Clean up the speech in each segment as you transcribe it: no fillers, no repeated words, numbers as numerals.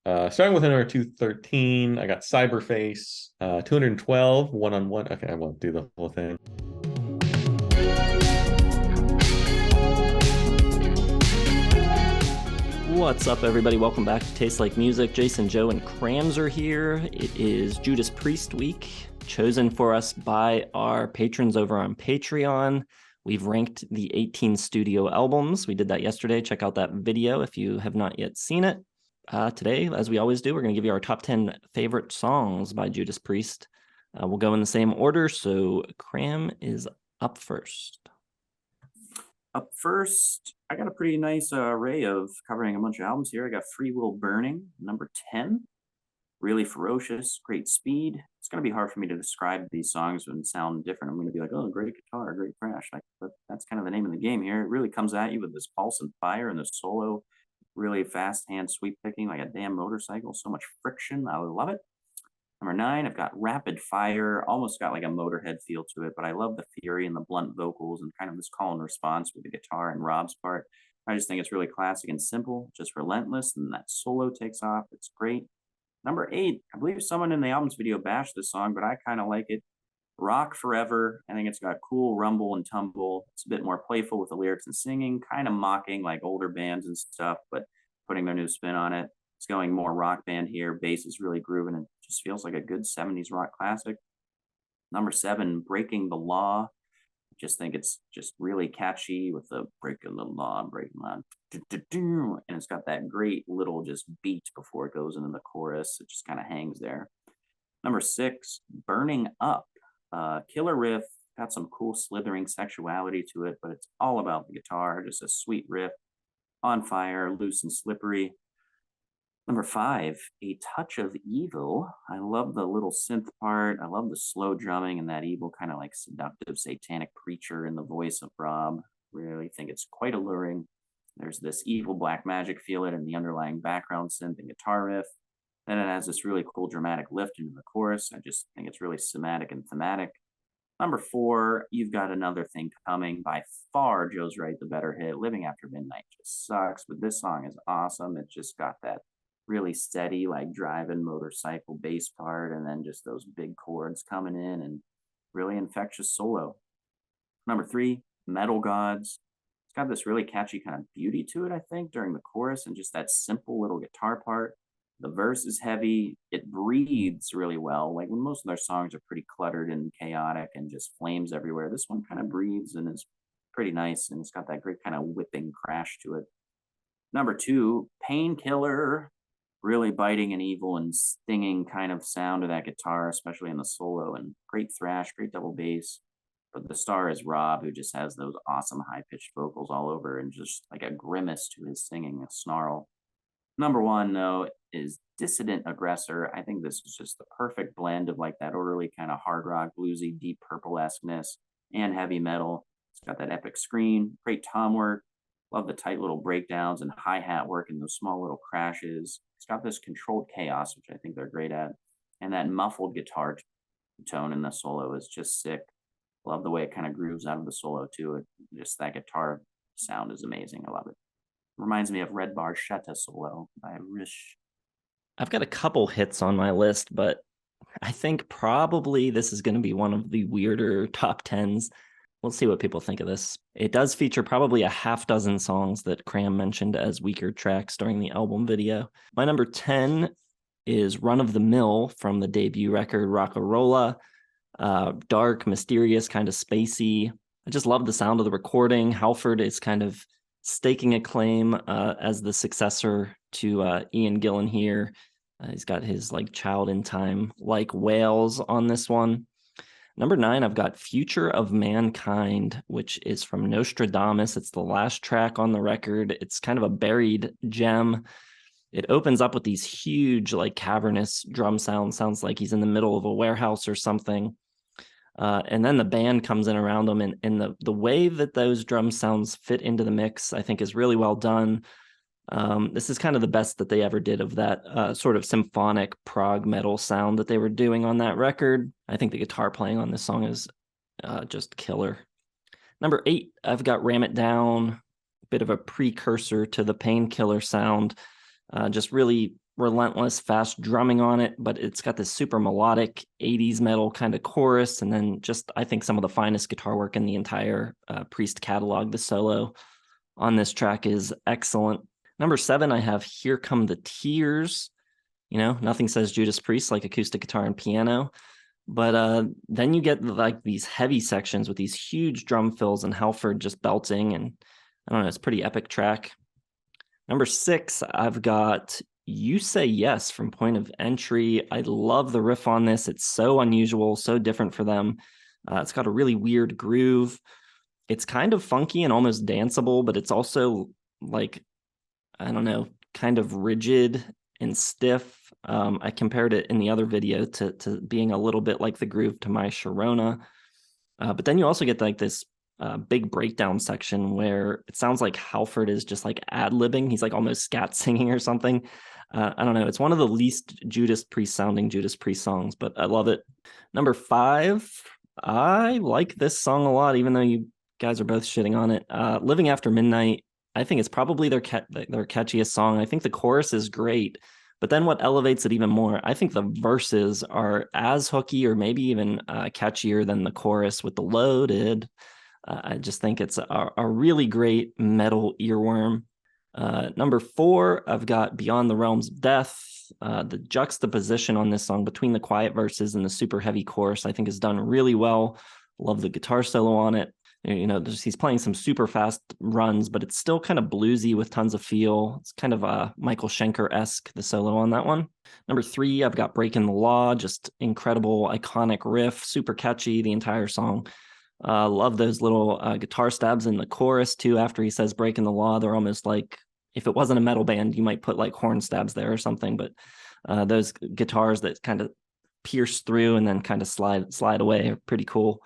Starting with a number 213, I got Cyberface, 212, one-on-one. Okay, I won't do the whole thing. What's up, everybody? Welcome back to Taste Like Music. Jason, Joe, and Kramzer here. It is Judas Priest week, chosen for us by our patrons over on Patreon. We've ranked the 18 studio albums. We did that yesterday. Check out that video if you have not yet seen it. Today, as we always do, we're going to give you our top 10 favorite songs by Judas Priest. We'll go in the same order, so Cram is up first. Up first, I got a pretty nice array of covering a bunch of albums here. I got Free Will Burning, number 10. Really ferocious, great speed. It's going to be hard for me to describe these songs and sound different. I'm going to be like, oh, great guitar, great crash. But that's kind of the name of the game here. It really comes at you with this pulse and fire and the solo. Really fast hand sweep picking like a damn motorcycle. So much friction. I love it. Number 9, I've got Rapid Fire, almost got like a Motorhead feel to it, but I love the fury and the blunt vocals and kind of this call and response with the guitar and Rob's part. I just think it's really classic and simple, just relentless, and that solo takes off. It's great. Number 8, I believe someone in the album's video bashed this song, but I kind of like it. Rock Forever. I think it's got cool rumble and tumble. It's a bit more playful with the lyrics and singing, kind of mocking like older bands and stuff, but putting their new spin on it. It's going more rock band here. Bass is really grooving. It just feels like a good 70s rock classic. Number 7, Breaking the Law. I just think it's just really catchy with the breaking the law, breaking the law. And it's got that great little just beat before it goes into the chorus. It just kind of hangs there. Number 6, Burning Up. Killer riff. Got some cool slithering sexuality to it, but it's all about the guitar. Just a sweet riff. On fire, loose and slippery. Number 5, A Touch of Evil. I love the little synth part. I love the slow drumming and that evil kind of like seductive satanic preacher in the voice of Rob. Really think it's quite alluring. There's this evil black magic feel it in the underlying background synth and guitar riff. Then it has this really cool dramatic lift into the chorus. I just think it's really somatic and thematic. Number 4, You've Got Another Thing Coming. By far, Joe's right, the better hit. Living After Midnight just sucks, but this song is awesome. It just got that really steady, like driving motorcycle bass part, and then just those big chords coming in and really infectious solo. Number 3, Metal Gods. It's got this really catchy kind of beauty to it, I think, during the chorus, and just that simple little guitar part. The verse is heavy. It breathes really well. Like when most of their songs are pretty cluttered and chaotic and just flames everywhere, this one kind of breathes and is pretty nice, and it's got that great kind of whipping crash to it. Number 2, Painkiller. Really biting and evil and stinging kind of sound of that guitar, especially in the solo, and great thrash, great double bass. But the star is Rob, who just has those awesome high-pitched vocals all over and just like a grimace to his singing, a snarl. Number 1, though, is Dissident Aggressor. I think this is just the perfect blend of like that orderly kind of hard rock, bluesy, deep purple-esqueness and heavy metal. It's got that epic scream, great tom work. Love the tight little breakdowns and hi-hat work and those small little crashes. It's got this controlled chaos, which I think they're great at. And that muffled guitar tone in the solo is just sick. Love the way it kind of grooves out of the solo, too. Just that guitar sound is amazing. I love it. Reminds me of Red Barchetta solo by Rish. I've got a couple hits on my list, but I think probably this is going to be one of the weirder top 10s. We'll see what people think of this. It does feature probably a half dozen songs that Cram mentioned as weaker tracks during the album video. My number 10 is Run of the Mill from the debut record Rock-a-Rolla. Dark, mysterious, kind of spacey. I just love the sound of the recording. Halford is kind of staking a claim as the successor to Ian Gillan here. He's got his like Child in Time like wails on this one. Number 9, I've got Future of Mankind, which is from Nostradamus. It's the last track on the record. It's kind of a buried gem. It opens up with these huge, like cavernous drum sounds. Sounds like he's in the middle of a warehouse or something. And then the band comes in around him, and the way that those drum sounds fit into the mix, I think, is really well done. This is kind of the best that they ever did of that sort of symphonic prog metal sound that they were doing on that record. I think the guitar playing on this song is just killer. Number 8, I've got Ram It Down, a bit of a precursor to the Painkiller sound. Just really relentless, fast drumming on it, but it's got this super melodic 80s metal kind of chorus. And then just, I think, some of the finest guitar work in the entire Priest catalog. The solo on this track is excellent. Number 7, I have Here Come the Tears. You know, nothing says Judas Priest like acoustic guitar and piano. But then you get like these heavy sections with these huge drum fills and Halford just belting. And I don't know, it's a pretty epic track. Number 6, I've got You Say Yes from Point of Entry. I love the riff on this. It's so unusual, so different for them. It's got a really weird groove. It's kind of funky and almost danceable, but it's also like, I don't know, kind of rigid and stiff. I compared it in the other video to being a little bit like the groove to My Sharona. But then you also get like this big breakdown section where it sounds like Halford is just like ad-libbing. He's like almost scat singing or something. I don't know. It's one of the least Judas Priest sounding Judas Priest songs, but I love it. Number 5, I like this song a lot, even though you guys are both shitting on it. Living After Midnight, I think it's probably their catchiest song. I think the chorus is great, but then what elevates it even more, I think the verses are as hooky or maybe even catchier than the chorus with the loaded. I just think it's a really great metal earworm. Number 4, I've got Beyond the Realms of Death. The juxtaposition on this song between the quiet verses and the super heavy chorus, I think, is done really well. Love the guitar solo on it. You know, he's playing some super fast runs, but it's still kind of bluesy with tons of feel. It's kind of Michael Schenker-esque, the solo on that one. Number 3, I've got Breaking the Law, just incredible, iconic riff, super catchy, the entire song. Love those little guitar stabs in the chorus too. After he says breaking the law, they're almost like, if it wasn't a metal band, you might put like horn stabs there or something. But those guitars that kind of pierce through and then kind of slide away are pretty cool.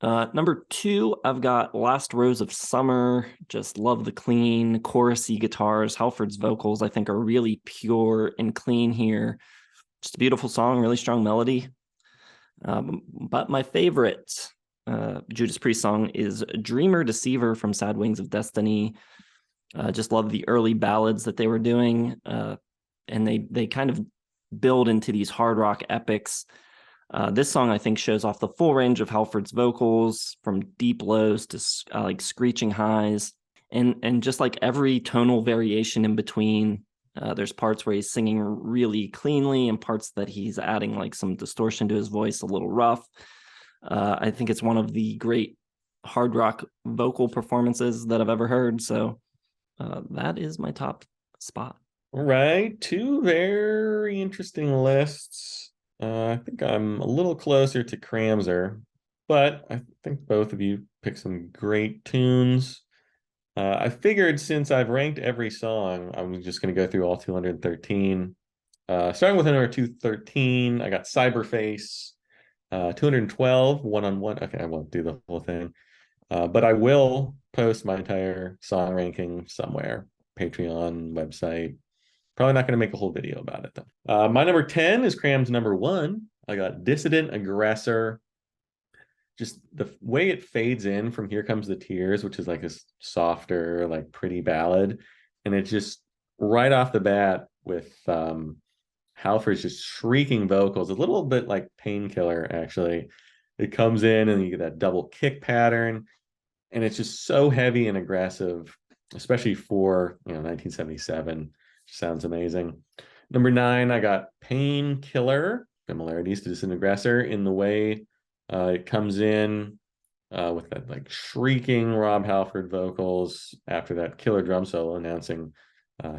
Number 2, I've got Last Rose of Summer. Just love the clean chorusy guitars. Halford's vocals, I think, are really pure and clean here. Just a beautiful song, really strong melody. But my favorite Judas Priest song is Dreamer Deceiver from Sad Wings of Destiny. Just love the early ballads that they were doing, and they kind of build into these hard rock epics. This song, I think, shows off the full range of Halford's vocals, from deep lows to like screeching highs, and just like every tonal variation in between. There's parts where he's singing really cleanly and parts that he's adding like some distortion to his voice, a little rough. I think it's one of the great hard rock vocal performances that I've ever heard. So that is my top spot. All right, 2 very interesting lists. I think I'm a little closer to Kramzer, but I think both of you picked some great tunes. I figured since I've ranked every song, I'm just going to go through all 213. Starting with number 213, I got Cyberface. 212, one-on-one. Okay, I won't do the whole thing. But I will post my entire song ranking somewhere. Patreon, website. Probably not going to make a whole video about it, though. My number 10 is Cram's number 1. I got Dissident Aggressor. Just the way it fades in from Here Comes the Tears, which is like a softer, like pretty ballad. And it's just right off the bat with Halford's just shrieking vocals, a little bit like Painkiller, actually. It comes in and you get that double kick pattern. And it's just so heavy and aggressive, especially for 1977. Sounds amazing. Number 9, I got Painkiller. Similarities to Dissident Aggressor in the way it comes in with that like shrieking Rob Halford vocals after that killer drum solo announcing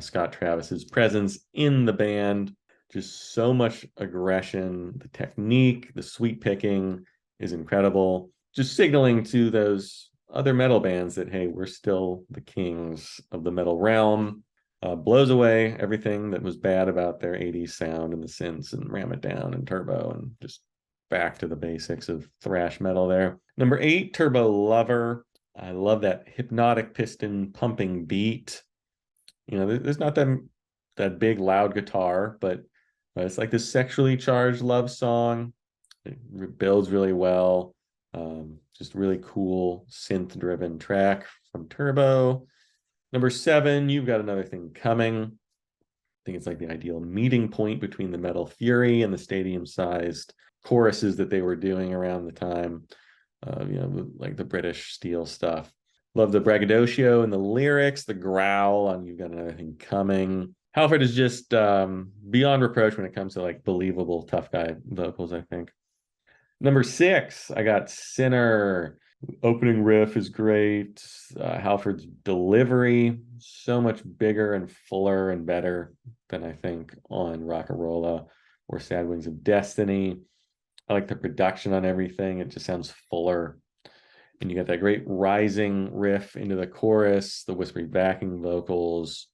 Scott Travis's presence in the band. Just so much aggression. The technique, the sweep picking is incredible. Just signaling to those other metal bands that, hey, we're still the kings of the metal realm. Blows away everything that was bad about their 80s sound and the synths, and ram it down and turbo, and just back to the basics of thrash metal there. Number 8, Turbo Lover. I love that hypnotic piston pumping beat. There's not that big loud guitar, but it's like this sexually charged love song. It builds really well. Just really cool synth driven track from Turbo. Number 7, You've Got Another Thing Coming. I think it's like the ideal meeting point between the Metal Fury and the stadium-sized choruses that they were doing around the time. Like the British steel stuff. Love the braggadocio and the lyrics, the growl on "You've Got Another Thing Coming." Halford is just beyond reproach when it comes to like believable tough guy vocals, I think. Number 6, I got Sinner. Opening riff is great. Halford's delivery, so much bigger and fuller and better than I think on Rock-a-Rolla or Sad Wings of Destiny. I like the production on everything. It just sounds fuller. And you got that great rising riff into the chorus, the whispery backing vocals,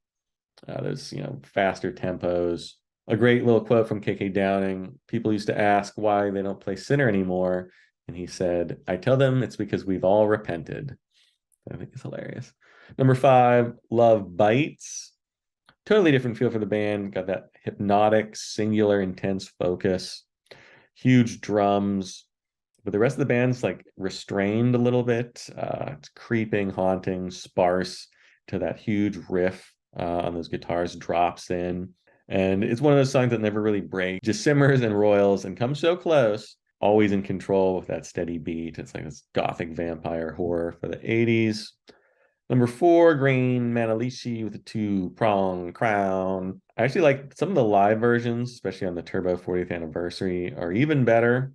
those faster tempos. A great little quote from KK Downing. People used to ask why they don't play Sinner anymore. And he said, "I tell them it's because we've all repented." I think it's hilarious. Number 5, Love Bites. Totally different feel for the band. Got that hypnotic, singular, intense focus. Huge drums. But the rest of the band's like restrained a little bit. It's creeping, haunting, sparse to that huge riff on those guitars drops in. And it's one of those songs that never really breaks. Just simmers and roils and comes so close, always in control with that steady beat. It's like this gothic vampire horror for the 80s. Number 4, Green Manalishi with a 2-prong crown. I actually like some of the live versions, especially on the Turbo 40th anniversary, are even better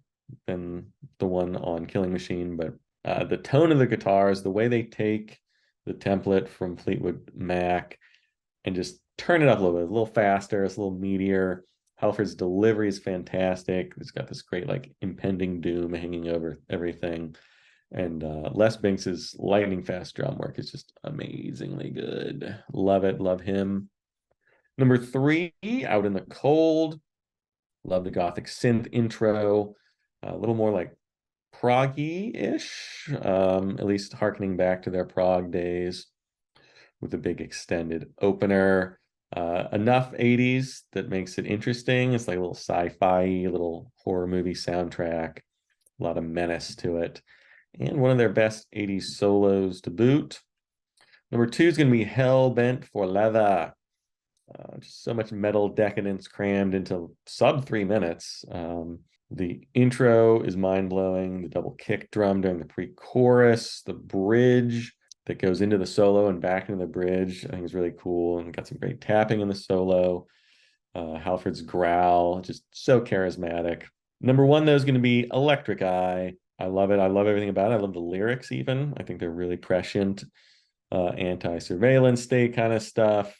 than the one on Killing Machine. But the tone of the guitars, the way they take the template from Fleetwood Mac and just turn it up a little faster, it's a little meatier. Halford's delivery is fantastic. It's got this great like impending doom hanging over everything. And Les Binks's lightning fast drum work is just amazingly good. Love it. Love him. Number 3, Out in the Cold. Love the gothic synth intro. A little more like proggy-ish, at least harkening back to their prog days with a big extended opener. Enough 80s that makes it interesting. It's like a little sci-fi, little horror movie soundtrack. A lot of menace to it. And one of their best 80s solos to boot. Number 2 is going to be Hell Bent for Leather. Just so much metal decadence crammed into sub 3 minutes. The intro is mind-blowing. The double kick drum during the pre-chorus, the bridge that goes into the solo and back into the bridge, I think is really cool, and got some great tapping in the solo. Halford's growl, just so charismatic. Number 1, though, is going to be Electric Eye. I love it. I love everything about it. I love the lyrics even. I think they're really prescient, anti-surveillance state kind of stuff.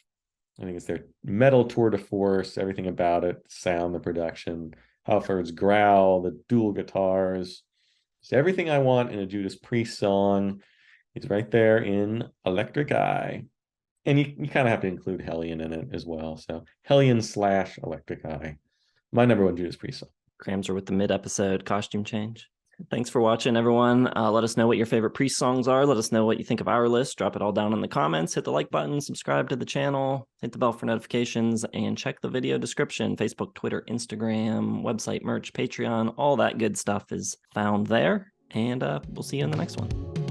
I think it's their metal tour de force, everything about it, the sound, the production, Halford's growl, the dual guitars. It's everything I want in a Judas Priest song. It's right there in Electric Eye. And you kind of have to include Hellion in it as well. So Hellion / Electric Eye. My number 1 Judas Priest song. Kramzer with the mid-episode costume change. Thanks for watching, everyone. Let us know what your favorite Priest songs are. Let us know what you think of our list. Drop it all down in the comments. Hit the like button, subscribe to the channel, hit the bell for notifications, and check the video description. Facebook, Twitter, Instagram, website, merch, Patreon, all that good stuff is found there. And we'll see you in the next one.